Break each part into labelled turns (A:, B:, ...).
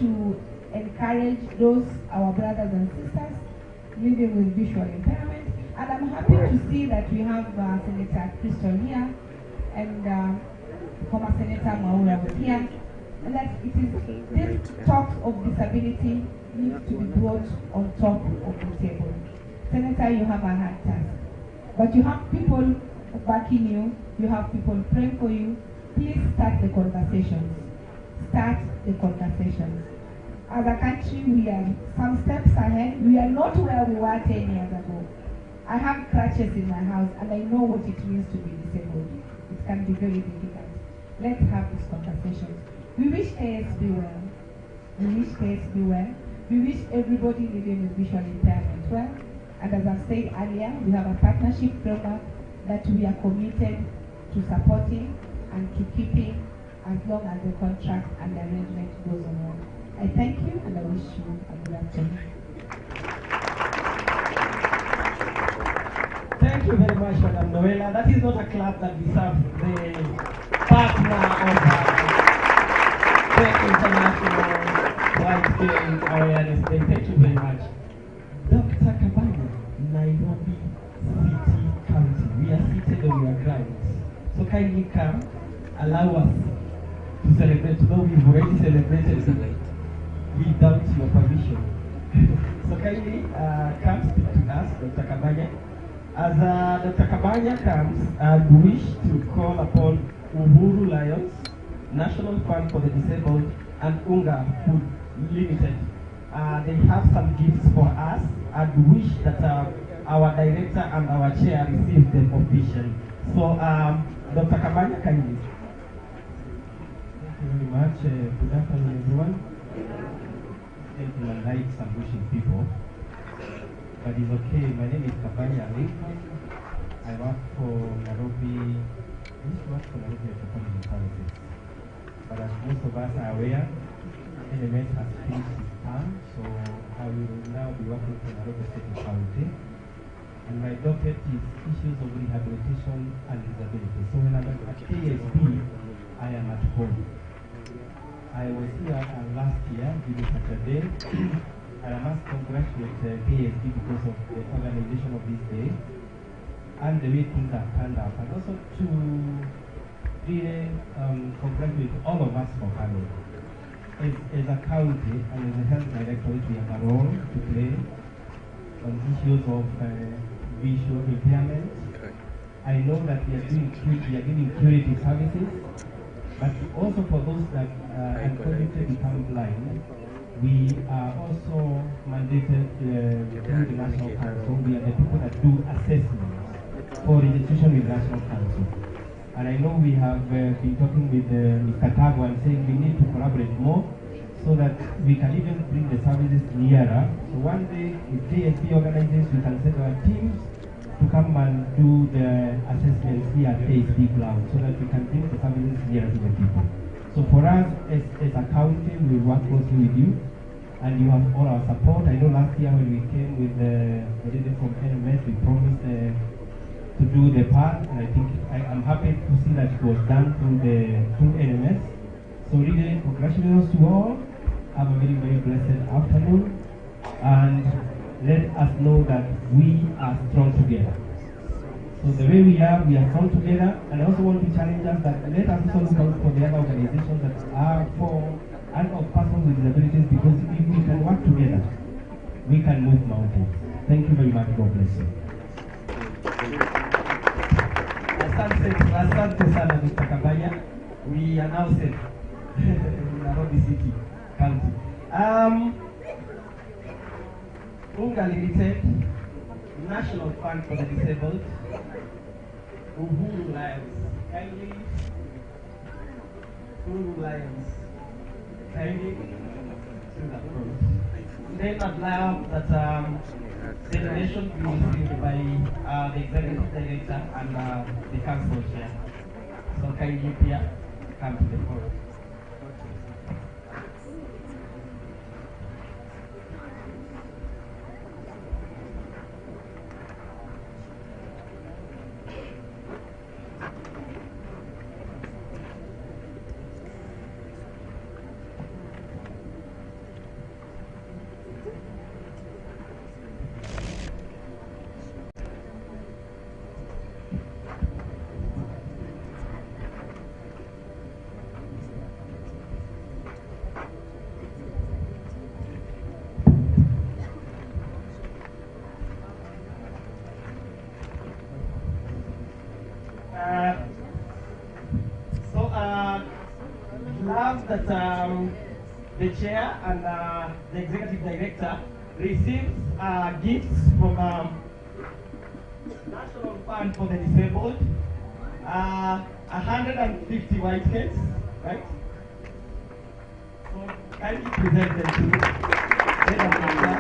A: to encourage those, our brothers and sisters, living with visual impairment. And I'm happy to see that we have Senator Crystal here and former Senator Mwaura was here. And that it is this talks of disability needs to be brought on top of the table. Senator, you have a hard task, but you have people backing you, you have people praying for you. Please start the conversations. Start the conversations. As a country, we are some steps ahead. We are not where we were 10 years ago. I have crutches in my house and I know what it means to be disabled. It can be very difficult. Let's have these conversations. We wish ASB well. We wish ASB well. We wish everybody living with visual impairment well. And as I said earlier, we have a partnership program that we are committed to supporting and to keeping as long as the contract and the arrangement goes on well. I thank you and I wish you a good afternoon.
B: Thank you very much, Madam Noella. That is not a clap that deserves the partner of the International White Game Awareness Day. Thank you very much. Dr. Kabanya, Nairobi City County. We are seated on your grounds. So kindly come, allow us to celebrate, though we've already celebrated without your permission. So kindly come speak to us, Dr. Kabanya. As Dr. Kabanya comes, I wish to call upon Uhuru Lions, National Fund for the Disabled, and Unga Food Limited. They have some gifts for us. I wish that our director and our chair receive them officially. So, Dr. Kabanya, kindly.
C: Thank you very much. Good afternoon, everyone. Gentlemen likes and wishing people, but it's okay. My name is Kabanya Lincoln. I work for Nairobi. I used to work for Nairobi Metropolitan Services. But as most of us are aware, NMS has finished its term, so I will now be working for Nairobi State County. And my docket is issues of rehabilitation and disability. So when I'm at KSB, I am at home. I was here last year during such a day. I must congratulate KSB because of the organization of this day and the way things have turned out, and also to really congratulate all of us for coming. As a county and as a health directorate, we have a role to play on issues of visual impairment. I know that we are giving curative services, but also for those that unfortunately become blind, we are also mandated through the National Council. We are the people that do assessments for registration with National Council. And I know we have been talking with Mr. Tago and saying we need to collaborate more so that we can even bring the services nearer. So one day, if KSB organizes, we can send our teams to come and do the assessments here at KSB Cloud so that we can bring the services nearer to the people. So for us, as a county, we work closely with you, and you have all our support. I know last year when we came with the lady from NMS, we promised to do the part, and I think I'm happy to see that it was done through NMS. So really, congratulations to all. Have a very, very blessed afternoon, and let us know that we are strong together. So the way we are strong together, and I also want to challenge us that let us also look out for the other organizations that are for and of persons with disabilities, because if we can work together, we can move mountains. Thank you very much. God bless you.
B: Asante sana, Mr. Kabanya. We are now set in Nairobi City County. Unga Limited, National Fund for the Disabled, Uhuru Lions, kindly, Uhuru Lions, kindly to the front. Then I'd like that the donation be received by the executive director and the council chair. So kindly here, come to the front. that the chair and the executive director receives gifts from National Fund for the Disabled, 150 white cakes, right? So kindly present them to Madam Minister.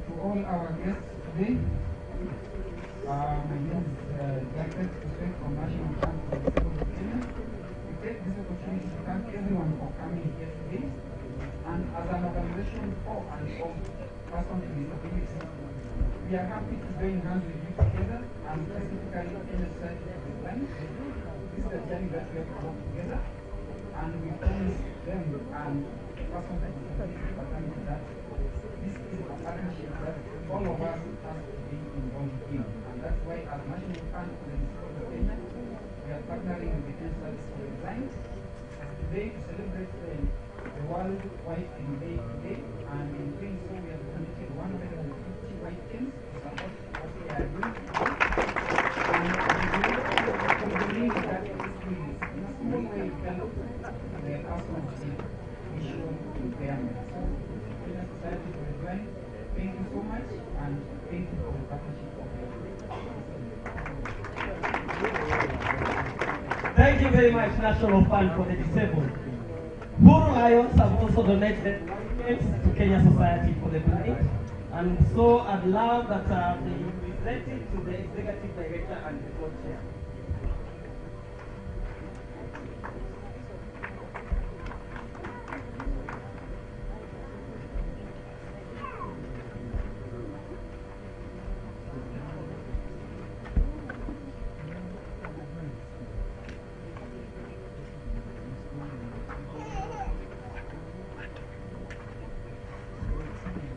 D: To all our guests today, my name is Jacket Respect from National Fund for the Disabled of Kenya. We take this opportunity to thank everyone for coming here today. And as an organization for and of persons with disabilities, we are happy to join hands with you together and specifically Kenya Society for the Blind. This is a journey that we have to work together, and we promise them and persons with disabilities that this is a partnership that all of us have to be involved in. And that's why as National Fund for the Disabled of Kenya, we are partnering with the Kenya Society for the Blind today to celebrate the World White Cane Day today. And in doing so, we have donated 150 white canes to support what we are doing today. And we believe that this will, in a small way, help the person with visual impairment. So, Kenya Society for the Blind, thank you so much, and thank you for the partnership of
B: Thank you very much, National Fund for the Disabled. Huru Lions have also donated to Kenya Society for the Blind, and so I'd love that they present it to the executive director and the board chair.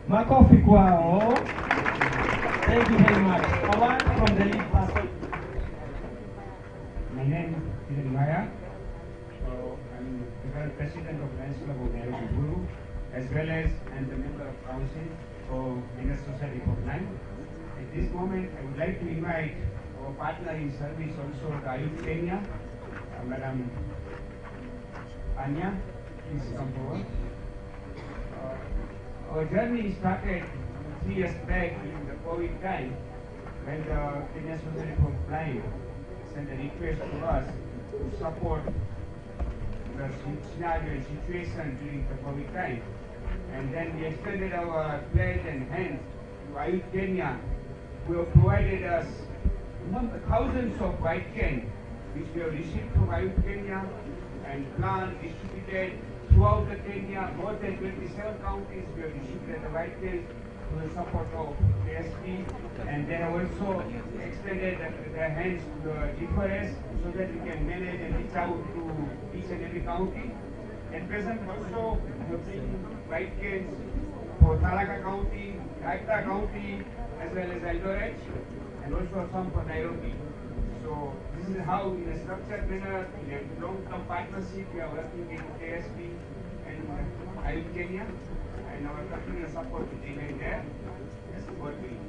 B: Makofi kwao. Thank you very much. A word from the lead person.
E: My name is Peter Maya. I'm the current president of Lions Club of Nairobi Guru, as well as I'm the member of council for Kenya Society for Blind. At this moment, I would like to invite our partner in service also, the Ayuth Kenya, Madam Anya. Please come forward. Our journey started 3 years back during the COVID time, when the Kenya Society for Blind sent a request to us to support the scenario and situation during the COVID time. And then we extended our pledge and hands to Ayuth Kenya, who have provided us thousands of white cane, which we have received from Ayuth Kenya and planned, distributed throughout the Kenya. More than 27 counties we have distributed the white cane to the support of KSP, and they have also extended their hands to the GFRS so that we can manage and reach out to each and every county. At present also we have been white canes for Tharaka County, Kaita County, as well as Eldoret, and also some for Nairobi. So this is how, in a structured manner, in a long-term partnership, we are working with KSP and Ayuth Kenya, and our continuous support will remain there as God will.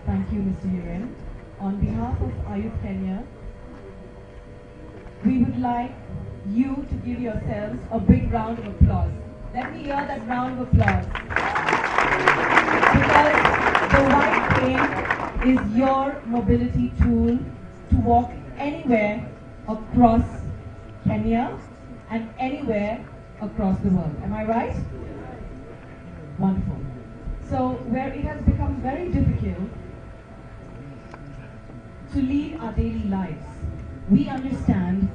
A: Thank you, Mr. Yuren. On behalf of Ayuth Kenya, we would like you to give yourselves a big round of applause. Let me hear that round of applause. Because the white cane is your mobility tool to walk anywhere across Kenya and anywhere across the world. Am I right? Wonderful. So where it has become very difficult to lead our daily lives, we understand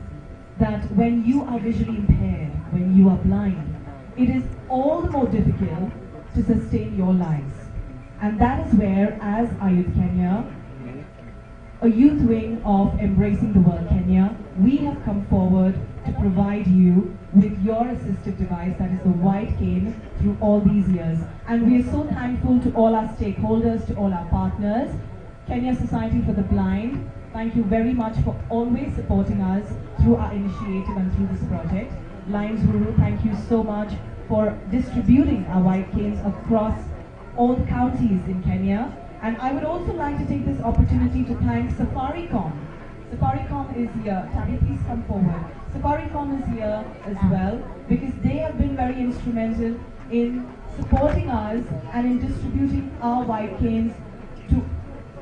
A: that when you are visually impaired, when you are blind, it is all the more difficult to sustain your lives. And that is where, as Ayuth Kenya, a youth wing of Embracing the World Kenya, we have come forward to provide you with your assistive device, that is the white cane, through all these years. And we are so thankful to all our stakeholders, to all our partners, Kenya Society for the Blind,
F: Thank you very much for always supporting us through our initiative and through this project. Lions Ruru, thank you so much for distributing our white canes across all the counties in Kenya. And I would also like to take this opportunity to thank Safaricom. Safaricom is here. Tabby, please come forward. Safaricom is here as well because they have been very instrumental in supporting us and in distributing our white canes to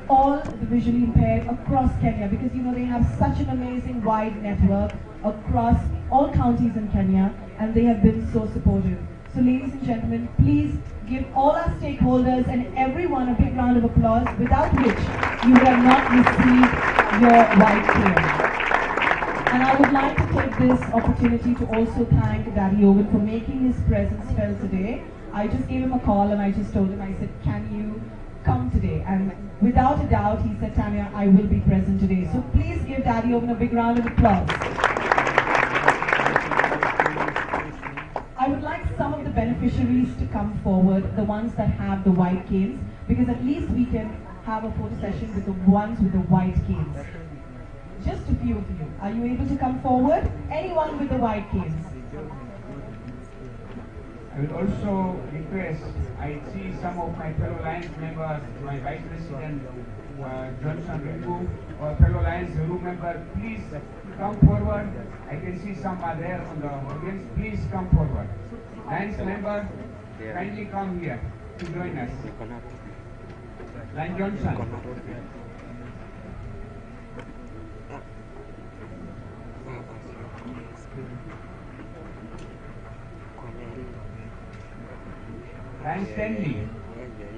F: all the visually impaired across Kenya, because you know they have such an amazing wide network across all counties in Kenya, and they have been so supportive. So ladies and gentlemen, please give all our stakeholders and everyone a big round of applause, without which you would have not received your white cane. And I would like to take this opportunity to also thank Daddy Owen for making his presence felt today. I just gave him a call and I just told him, I said, can you come today? And without a doubt, he said, Tanya, I will be present today. So please give Daddy Owen a big round of applause. I would like some of the beneficiaries to come forward, the ones that have the white canes, because at least we can have a photo session with the ones with the white canes. Just a few of you. Are you able to come forward? Anyone with the white canes?
E: I would also request, I see some of my fellow Lions members, my Vice President Johnson Ribu, or fellow Lions Ruru member, please come forward. I can see some are there on the audience. Please come forward. Lions member, kindly come here to join us. Lion Johnson. Lion Stanley.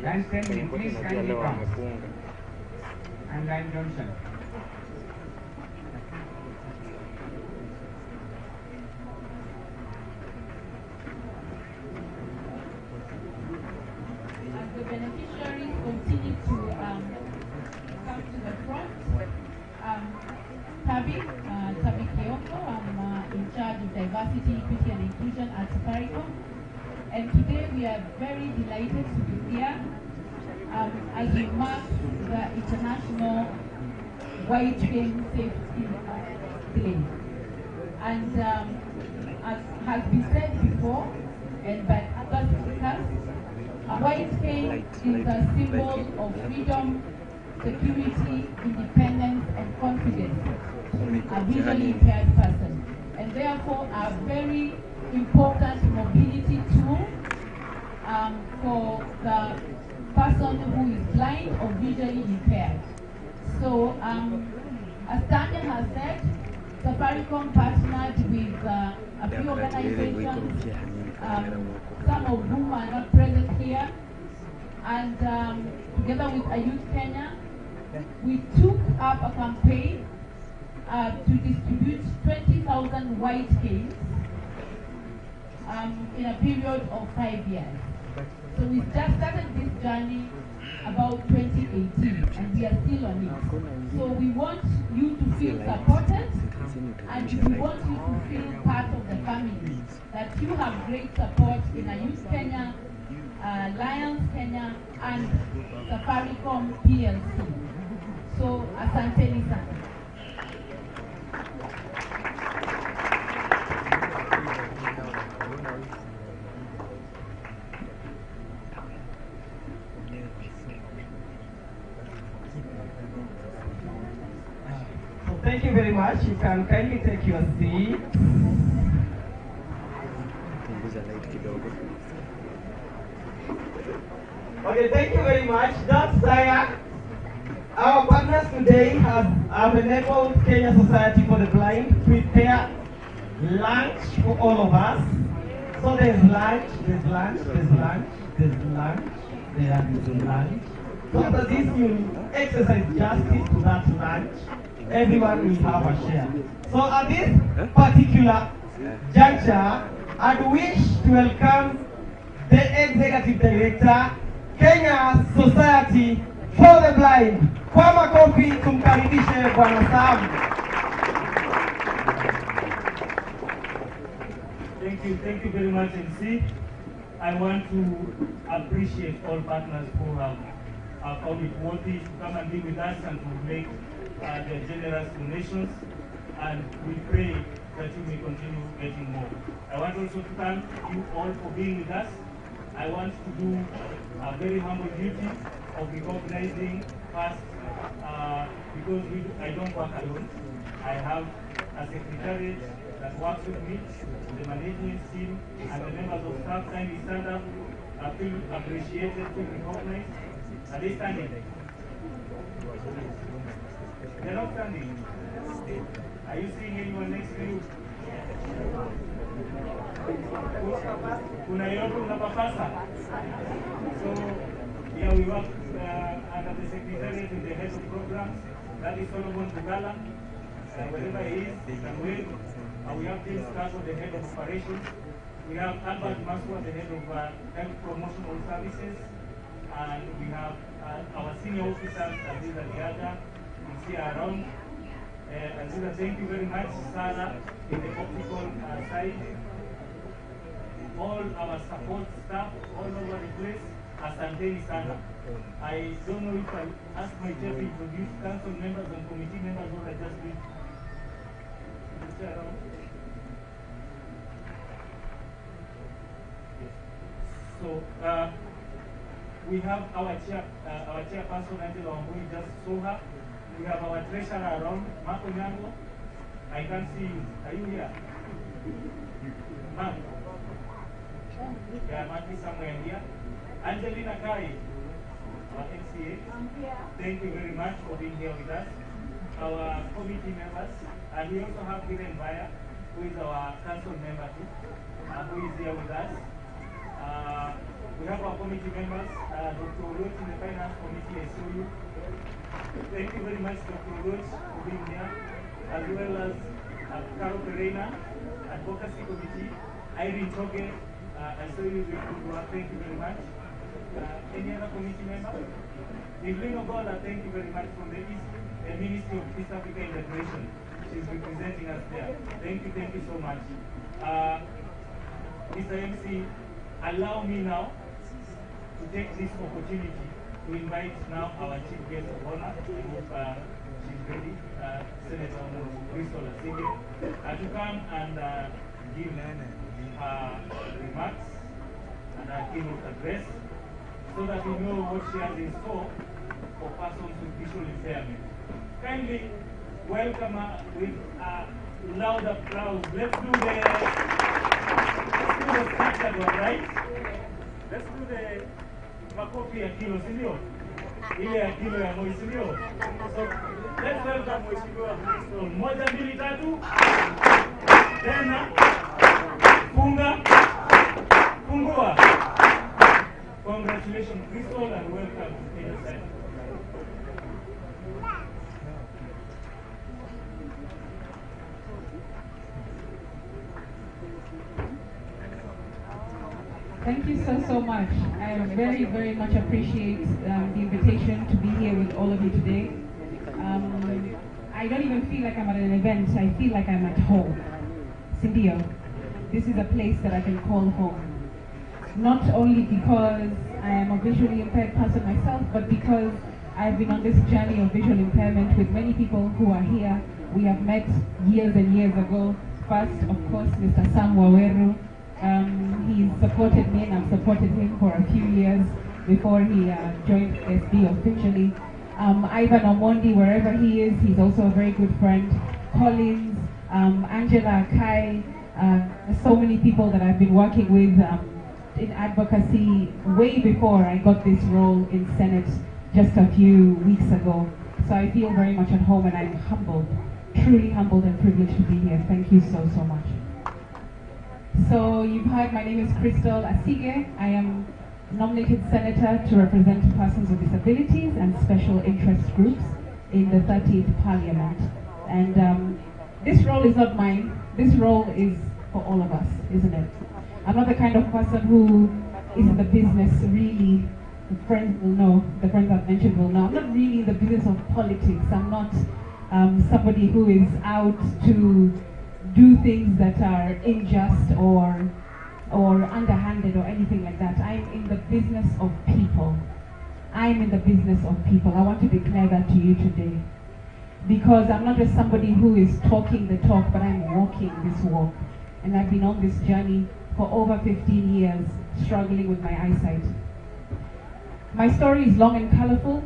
E: Lion Stanley, please kindly come. And Lion Johnson.
A: As the beneficiaries continue to come to the front, Tabi Kioko, I'm in charge of diversity, equity and inclusion at Safaricom. And today we are very delighted to be here as we mark the International White Cane Safety Day. And as has been said before, and by other speakers, a white cane is a symbol of freedom, security, independence, and confidence to a visually impaired person, and therefore a very important mobility tool for the person who is blind or visually impaired. So, as Tanya has said, Safaricom partnered with a few organizations, some of whom are not present here, and together with Youth Kenya, we took up a campaign to distribute 20,000 white canes in a period of 5 years. So we just started this journey about 2018, and we are still on it. So we want you to feel supported, and we want you to feel part of the family, that you have great support in Youth Kenya, Lions Kenya, and Safaricom PLC. So asanteni sana.
B: Thank you very much. You can kindly take your seat. Okay, thank you very much. That's Saya. Our partners today have enabled Kenya Society for the Blind to prepare lunch for all of us. So there's lunch, there's lunch, there's lunch, there's lunch, there's lunch. So that this will exercise justice to that lunch, everyone will have a share. So at this particular juncture, I'd wish to welcome the Executive Director, Kenya Society for the Blind. Kwa makofi tumkaribishe Bwana Sam.
G: Thank you very much, MC. I want to appreciate all partners who have found it worthy to come and be with us and to make their generous donations, and we pray that you may continue getting more. I want also to thank you all for being with us. I want to do a very humble duty of recognizing first, because I don't work alone. I have a secretariat that works with me, the management team, and the members of staff. Kindly stand up. I feel appreciated, feel recognized. Are they standing? They're not standing. Are you seeing anyone next to you? Kuna yote unapapasa. So yeah, we work under the secretariat with the head of programs. That is Solomon Bugala. Wherever he is, they can wait. We have James Caso, the head of operations. We have Albert Maswa, the head of health promotional services. And we have our senior officers, Aziza Diaga, you see around. Aziza, thank you very much. Sarah, in the optical side. All our support staff, all over the place, asanteni sana. I don't know if I ask my chair to introduce council members and committee members, or I just read. So we have our chairperson Angela Wambui, just saw her. We have our treasurer around, Marco Nyango. I can't see you. Are you here? Mark? Yeah, Mark is somewhere here. Angelina Kai, our MCA. Thank you very much for being here with us. Our committee members, and we also have Kiren Baya, who is our council member too, who is here with us. We have our committee members, Dr. Roach in the finance committee, I saw you. Thank you very much, Dr. Roach, for being here, as well as Carol Pereira, advocacy committee, Irene Choge, I saw you doing good work. Thank you very much. Any other committee member? Evelyn Ogola, thank you very much, from the Ministry of East Africa Integration. She's representing us there. Thank you so much. Mr. MC, allow me now to take this opportunity to invite now our chief guest of honor. I hope she's ready, Senator Crystal Asige, to come and give her remarks and her keynote address, so that we know what she has in store for persons with visual impairment. Kindly welcome her with a loud applause. Let's do the structured one, right? Let's do the makofi ya kilo, sindio? Ile ya kilo ya moi, sindio? So let's welcome Mheshimiwa Crystal. Moja, mbili, tatu. Tena funga, fungua. Congratulations, Crystal, and welcome to Kenya Side.
A: Thank you so much. I very much appreciate the invitation to be here with all of you today. I don't even feel like I'm at an event. I feel like I'm at home. Sindio, this is a place that I can call home. Not only because I am a visually impaired person myself, but because I've been on this journey of visual impairment with many people who are here. We have met years and years ago. First, of course, Mr. Sam Waweru. He's supported me and I've supported him for a few years before he joined SB officially. Ivan Omondi, wherever he is, he's also a very good friend. Collins, Angela Kai, so many people that I've been working with in advocacy way before I got this role in Senate just a few weeks ago. So I feel very much at home and I'm humbled, truly humbled and privileged to be here. Thank you so much. So you've heard my name is Crystal Asige. I am nominated senator to represent persons with disabilities and special interest groups in the 30th Parliament. And this role is not mine. This role is for all of us, isn't it? I'm not the kind of person who is in the business really, the friends will know, the friends I've mentioned will know. I'm not really in the business of politics. I'm not somebody who is out to do things that are unjust or underhanded or anything like that. I'm in the business of people. I'm in the business of people. I want to declare that to you today. because I'm not just somebody who is talking the talk, but I'm walking this walk. And I've been on this journey for over 15 years, struggling with my eyesight. My story is long and colorful.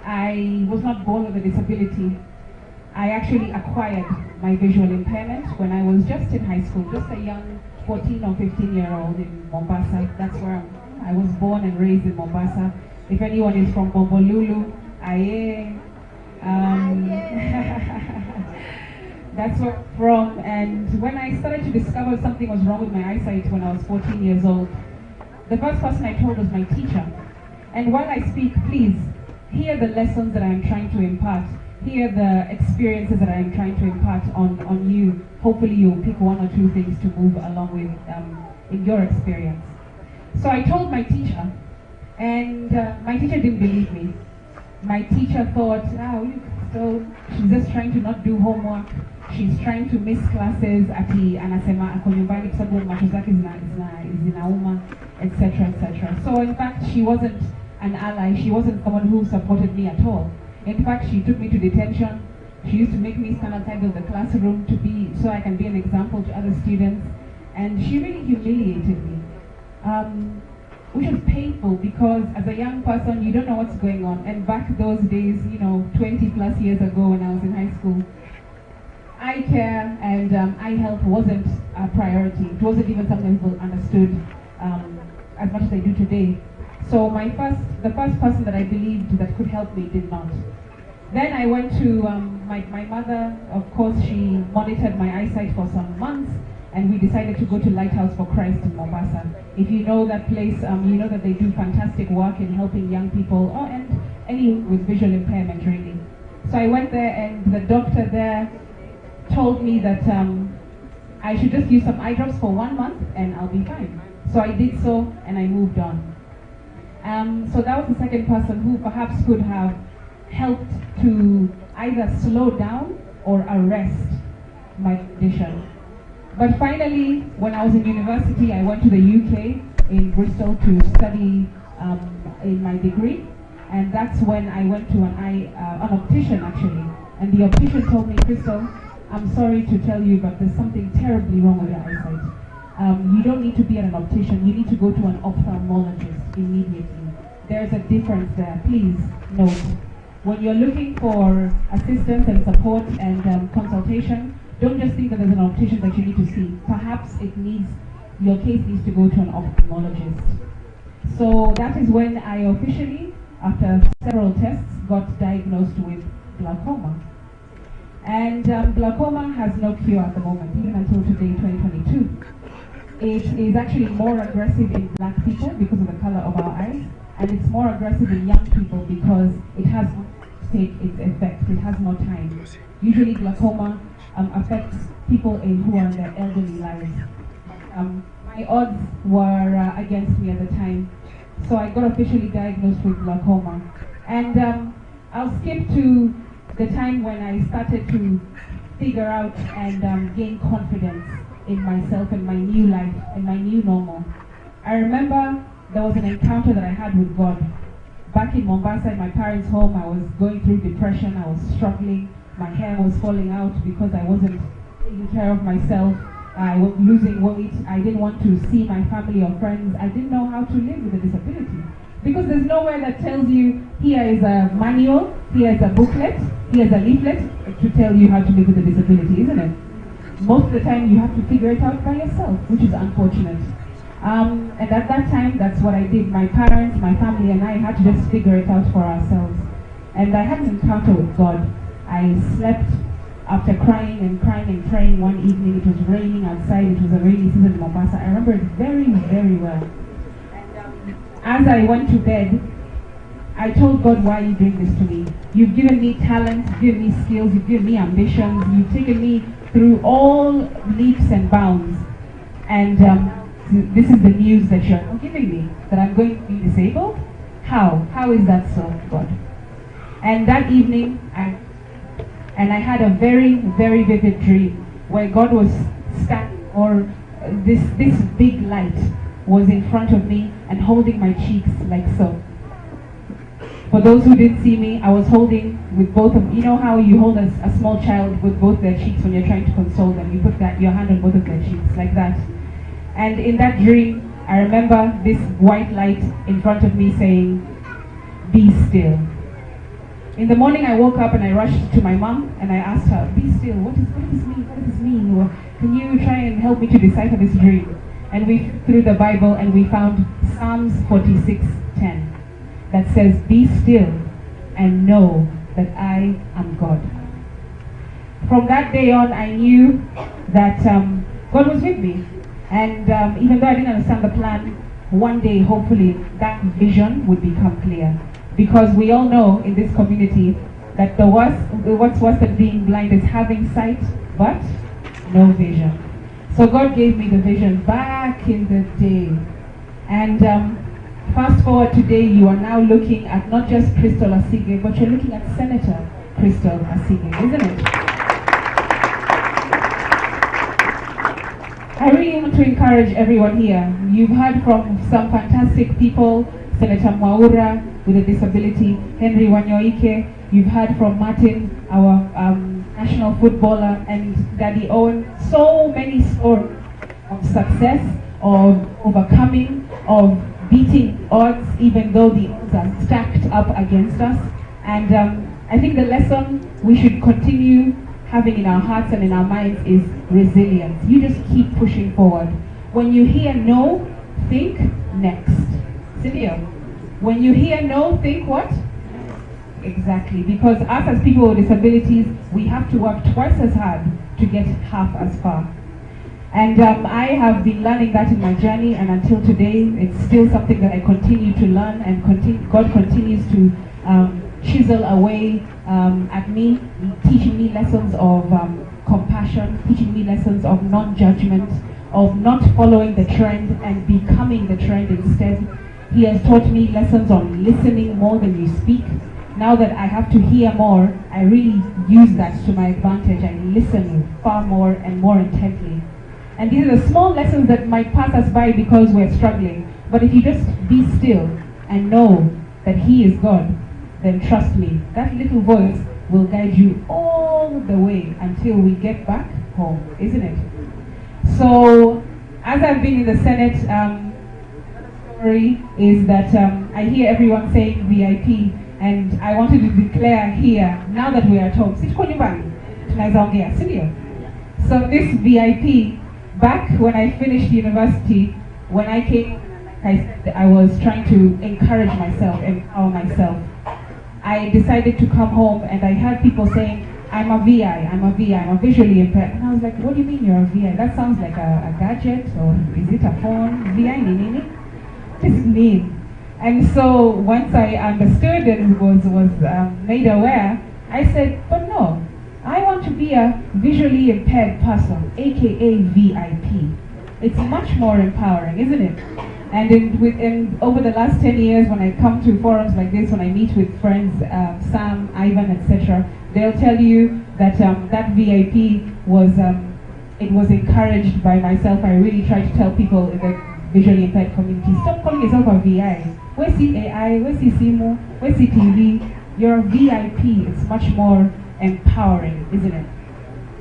A: I was not born with a disability. I actually acquired my visual impairment when I was just in high school, just a young 14 or 15-year-old in Mombasa. That's where I was born and raised in Mombasa. If anyone is from Bombolulu, Aye. That's where I'm from. And when I started to discover something was wrong with my eyesight when I was 14 years old, the first person I told was my teacher. And while I speak, please hear the lessons that I'm trying to impart. Hear the experiences that I'm trying to impart on you. Hopefully you'll pick one or two things to move along with in your experience. So I told my teacher, and my teacher didn't believe me. My teacher thought, so she's just trying to not do homework. She's trying to miss classes, ati anasema ako nyumbani kwa sababu macho zake zinauma, etc., etc. So in fact, she wasn't an ally. She wasn't someone who supported me at all. In fact, she took me to detention. She used to make me stand outside of the classroom so I can be an example to other students. And she really humiliated me, which was painful because as a young person, you don't know what's going on. And back those days, 20 plus years ago when I was in high school, eye care and eye health wasn't a priority. It wasn't even something people understood as much as they do today. So the first person that I believed that could help me did not. Then I went to my mother. Of course, she monitored my eyesight for some months, and we decided to go to Lighthouse for Christ in Mombasa. If you know that place, you know that they do fantastic work in helping young people and any with visual impairment, really. So I went there, and the doctor there told me that I should just use some eye drops for 1 month and I'll be fine. So I did so, and I moved on. So that was the second person who perhaps could have helped to either slow down or arrest my condition. But finally, when I was in university, I went to the UK in Bristol to study in my degree, and that's when I went to an optician actually. And the optician told me, Crystal, I'm sorry to tell you, but there's something terribly wrong with your eyesight. You don't need to be at an optician, you need to go to an ophthalmologist immediately. There's a difference there. Please note, when you're looking for assistance and support and consultation, don't just think that there's an optician that you need to see. Perhaps your case needs to go to an ophthalmologist. So that is when I officially, after several tests, got diagnosed with glaucoma. And glaucoma has no cure at the moment, even until today, 2022. It is actually more aggressive in black people because of the color of our eyes, and it's more aggressive in young people because it has not taken its effect, it has no time. Usually glaucoma affects people who are in their elderly lives. My odds were against me at the time, so I got officially diagnosed with glaucoma. And I'll skip to the time when I started to figure out and gain confidence in myself and my new life and my new normal. I remember there was an encounter that I had with God. Back in Mombasa, in my parents' home, I was going through depression, I was struggling, my hair was falling out because I wasn't taking care of myself, I was losing weight, I didn't want to see my family or friends, I didn't know how to live with a disability. Because there's nowhere that tells you, here is a manual, here is a booklet, here is a leaflet to tell you how to live with a disability, isn't it? Most of the time you have to figure it out by yourself, which is unfortunate. And at that time, that's what I did. My parents, my family, and I had to just figure it out for ourselves. And I had an encounter with God. I slept after crying and praying one evening. It was raining outside. It was a rainy season in Mombasa. I remember it very, very well. And as I went to bed, I told God, why are you doing this to me? You've given me talent, you've given me skills, you've given me ambitions, you've taken me through all leaps and bounds. And this is the news that you're giving me, that I'm going to be disabled? How? How is that so, God? And that evening, I had a very, very vivid dream where God was standing, or this big light was in front of me and holding my cheeks like so.
F: For those who didn't see me, I was holding with both of, you know how you hold a small child with both their cheeks when you're trying to console them, you put your hand on both of their cheeks, like that. And in that dream, I remember this white light in front of me saying, "Be still." In the morning I woke up and I rushed to my mom and I asked her, "Be still, what does this mean? What does this mean? Or can you try and help me to decipher this dream?" And we through the Bible and we found Psalms 46:10 that says, "Be still and know that I am God." From that day on, I knew that God was with me. And even though I didn't understand the plan, one day, hopefully, that vision would become clear. Because we all know in this community that what's worse than being blind is having sight, but no vision. So God gave me the vision back in the day. And fast forward today, you are now looking at not just Crystal Asige, but you're looking at Senator Crystal Asige, isn't it? I really want to encourage everyone here. You've heard from some fantastic people, Senator Mwaura with a disability, Henry Wanyoike. You've heard from Martin, our national footballer, and Daddy Owen. So many stories of success, of overcoming, of beating odds, even though the odds are stacked up against us. And I think the lesson we should continue having in our hearts and in our minds is resilience. You just keep pushing forward. When you hear no, think next. Cynthia, when you hear no, think what? Exactly, because us as people with disabilities, we have to work twice as hard to get half as far. And I have been learning that in my journey, and until today, it's still something that I continue to learn, and God continues to chisel away at me, teaching me lessons of compassion, teaching me lessons of non-judgment, of not following the trend and becoming the trend instead. He has taught me lessons on listening more than you speak. Now that I have to hear more, I really use that to my advantage. I listen far more and more intently. And these are the small lessons that might pass us by because we're struggling. But if you just be still and know that He is God, then trust me, that little voice will guide you all the way until we get back home, isn't it? So, as I've been in the Senate, story is that I hear everyone saying VIP, and I wanted to declare here, now that we are at home, so this VIP, back when I finished university, when I came, I was trying to encourage myself, empower myself. I decided to come home and I heard people saying, I'm a VI, I'm a visually impaired. And I was like, what do you mean you're a VI? That sounds like a gadget, or is it a phone? VI nini? What does it mean? And so once I understood and was made aware, I said, but no, I want to be a visually impaired person, aka VIP. It's much more empowering, isn't it? And over the last 10 years, when I come to forums like this, when I meet with friends, Sam, Ivan, etc., they'll tell you that that VIP was, it was encouraged by myself. I really try to tell people in the visually impaired community, stop calling yourself a VI. Where's the AI? Where's the SIMO? Where's the TV? You're a VIP. It's much more empowering, isn't it?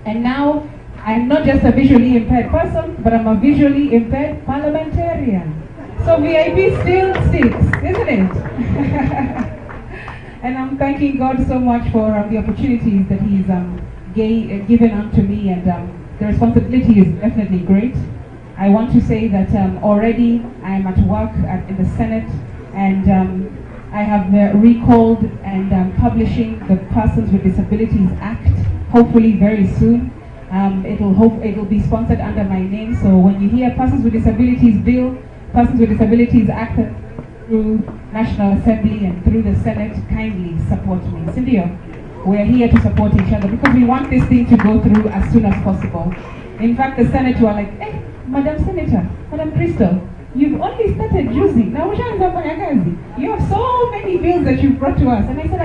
F: And now, I'm not just a visually impaired person, but I'm a visually impaired parliamentarian. So VIP still sticks, isn't it? And I'm thanking God so much for the opportunities that He's given unto me, and the responsibility is definitely great. I want to say that already I am at work in the Senate, and I have recalled and publishing the Persons with Disabilities Act, hopefully very soon. It'll be sponsored under my name, so when you hear Persons with Disabilities Bill, Persons with Disabilities Act through National Assembly and through the Senate, kindly support me. Cynthia, we're here to support each other because we want this thing to go through as soon as possible. In fact, the Senate were like, hey, Madam Senator, Madam Crystal, you've only started using. Now, you have so many bills that you've brought to us. And I said,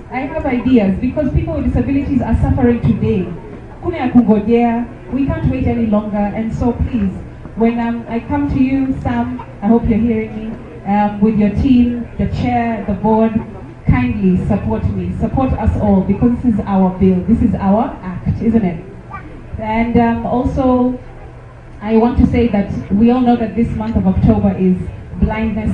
F: I have ideas because people with disabilities are suffering today. We can't wait any longer. And so please, when I come to you, Sam, I hope you're hearing me, with your team, the chair, the board,
A: kindly support me, support us all, because this is our bill, this is our act, isn't it? And also, I want to say that we all know that this month of October is Blindness